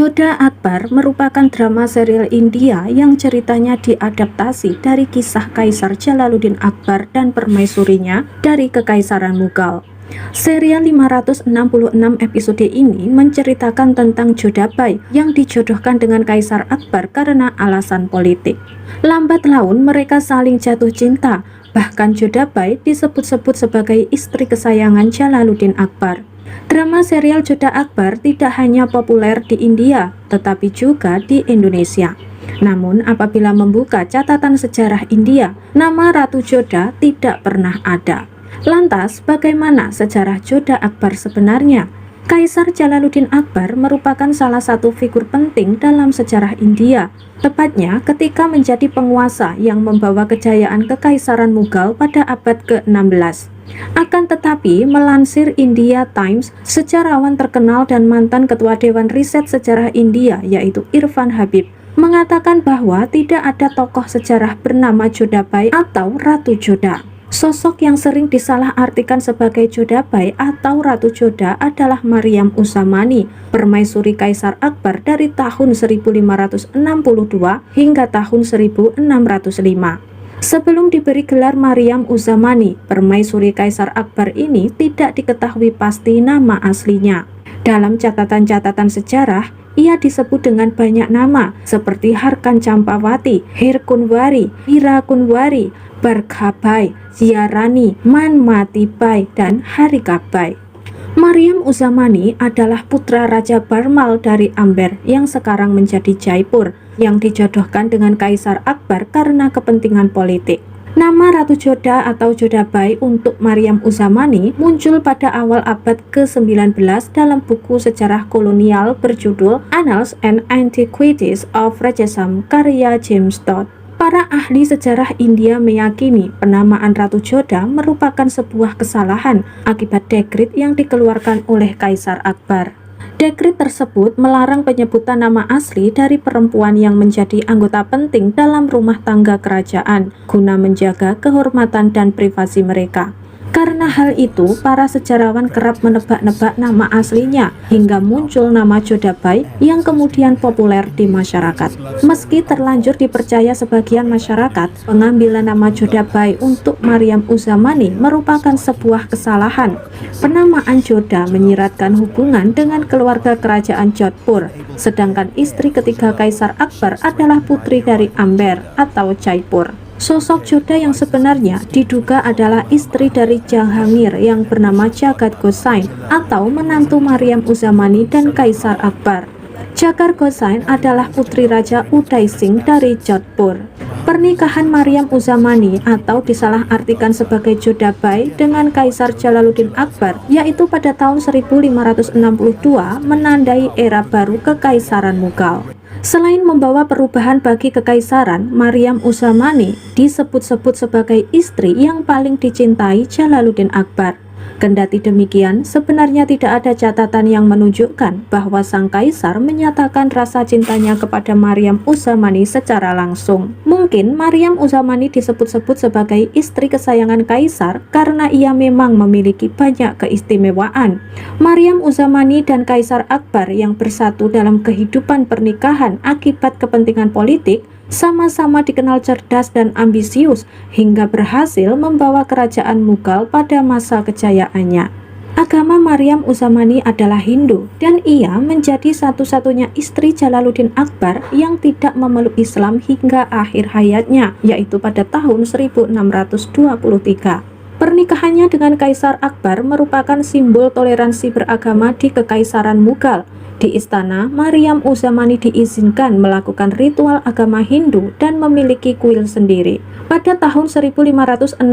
Jodha Akbar merupakan drama serial India yang ceritanya diadaptasi dari kisah Kaisar Jalaluddin Akbar dan permaisurinya dari Kekaisaran Mughal. Serial 566 episode ini menceritakan tentang Jodhabai yang dijodohkan dengan Kaisar Akbar karena alasan politik. Lambat laun mereka saling jatuh cinta, bahkan Jodhabai disebut-sebut sebagai istri kesayangan Jalaluddin Akbar. Drama serial Jodha Akbar tidak hanya populer di India, tetapi juga di Indonesia. Namun apabila membuka catatan sejarah India, nama Ratu Jodha tidak pernah ada. Lantas, bagaimana sejarah Jodha Akbar sebenarnya? Kaisar Jalaluddin Akbar merupakan salah satu figur penting dalam sejarah India, tepatnya ketika menjadi penguasa yang membawa kejayaan Kekaisaran Mughal pada abad ke-16. Akan tetapi, melansir India Times, sejarawan terkenal dan mantan Ketua Dewan Riset Sejarah India yaitu Irfan Habib mengatakan bahwa tidak ada tokoh sejarah bernama Jodhabai atau Ratu Jodha. Sosok yang sering disalahartikan sebagai Jodhabai atau Ratu Jodha adalah Mariam Uzamani, permaisuri Kaisar Akbar dari tahun 1562 hingga tahun 1605. Sebelum diberi gelar Mariam Uzamani, permaisuri Kaisar Akbar ini tidak diketahui pasti nama aslinya. Dalam catatan-catatan sejarah, ia disebut dengan banyak nama seperti Harkan Campawati, Hirkunwari, Hirakunwari, Barghabai, Ziarani, Manmatibai, dan Harikabai. Mariam Uzamani adalah putra Raja Barmal dari Amber yang sekarang menjadi Jaipur, yang dijodohkan dengan Kaisar Akbar karena kepentingan politik. Nama Ratu Jodha atau Jodhabai untuk Mariam Uzamani muncul pada awal abad ke-19 dalam buku sejarah kolonial berjudul Annals and Antiquities of Rajasam karya James Todd. Para ahli sejarah India meyakini penamaan Ratu Jodha merupakan sebuah kesalahan akibat dekrit yang dikeluarkan oleh Kaisar Akbar. Dekrit tersebut melarang penyebutan nama asli dari perempuan yang menjadi anggota penting dalam rumah tangga kerajaan guna menjaga kehormatan dan privasi mereka. Karena hal itu, para sejarawan kerap menebak-nebak nama aslinya hingga muncul nama Jodhabai yang kemudian populer di masyarakat. Meski terlanjur dipercaya sebagian masyarakat, pengambilan nama Jodhabai untuk Mariam Uzamani merupakan sebuah kesalahan. Penamaan Jodha menyiratkan hubungan dengan keluarga kerajaan Jodhpur, sedangkan istri ketiga Kaisar Akbar adalah putri dari Amber atau Jaipur. Sosok Jodha yang sebenarnya diduga adalah istri dari Jahangir yang bernama Jagat Gosain atau menantu Mariam Uzamani dan Kaisar Akbar. Jagat Gosain adalah putri Raja Uday Singh dari Jodhpur. Pernikahan Mariam Uzamani atau disalahartikan sebagai Jodhabai dengan Kaisar Jalaluddin Akbar yaitu pada tahun 1562 menandai era baru Kekaisaran Mughal. Selain membawa perubahan bagi kekaisaran, Mariam Uzamani disebut-sebut sebagai istri yang paling dicintai Jalaluddin Akbar. Kendati demikian, sebenarnya tidak ada catatan yang menunjukkan bahwa sang kaisar menyatakan rasa cintanya kepada Mariam Uzamani secara langsung. Mungkin Mariam Uzamani disebut-sebut sebagai istri kesayangan kaisar karena ia memang memiliki banyak keistimewaan. Mariam Uzamani dan Kaisar Akbar yang bersatu dalam kehidupan pernikahan akibat kepentingan politik sama-sama dikenal cerdas dan ambisius hingga berhasil membawa kerajaan Mughal pada masa kejayaannya. Agama Mariam Uzamani adalah Hindu dan ia menjadi satu-satunya istri Jalaluddin Akbar yang tidak memeluk Islam hingga akhir hayatnya, yaitu pada tahun 1623. Pernikahannya dengan Kaisar Akbar merupakan simbol toleransi beragama di Kekaisaran Mughal. Di istana, Mariam Uzamani diizinkan melakukan ritual agama Hindu dan memiliki kuil sendiri. Pada tahun 1569,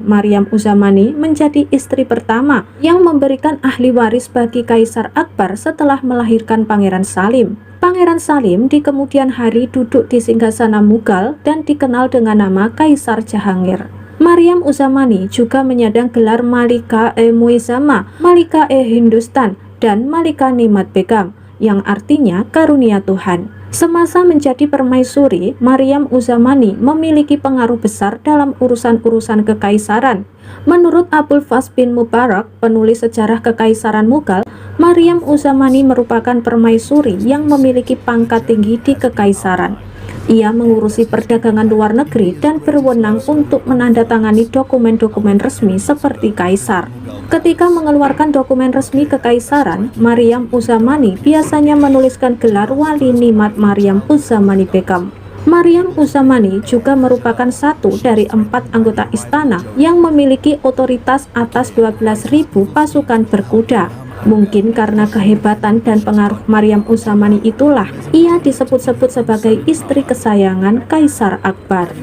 Mariam Uzamani menjadi istri pertama yang memberikan ahli waris bagi Kaisar Akbar setelah melahirkan Pangeran Salim. Pangeran Salim di kemudian hari duduk di singgasana Mughal dan dikenal dengan nama Kaisar Jahangir. Mariam Uzamani juga menyandang gelar Malika-e-Muizzamah, Malika-e-Hindustan, dan Malika-Nimat Begum, yang artinya karunia Tuhan. Semasa menjadi permaisuri, Mariam Uzamani memiliki pengaruh besar dalam urusan-urusan kekaisaran. Menurut Abul Faz bin Mubarak, penulis sejarah Kekaisaran Mughal, Maryam Uzamani merupakan permaisuri yang memiliki pangkat tinggi di Kekaisaran. Ia mengurusi perdagangan luar negeri dan berwenang untuk menandatangani dokumen-dokumen resmi seperti kaisar. Ketika mengeluarkan dokumen resmi kekaisaran, Maryam Uzamani biasanya menuliskan gelar Wali Nimat Maryam Uzamani Begum. Maryam Uzamani juga merupakan satu dari 4 anggota istana yang memiliki otoritas atas 12.000 pasukan berkuda. Mungkin karena kehebatan dan pengaruh Maryam Uzamani itulah ia disebut-sebut sebagai istri kesayangan Kaisar Akbar.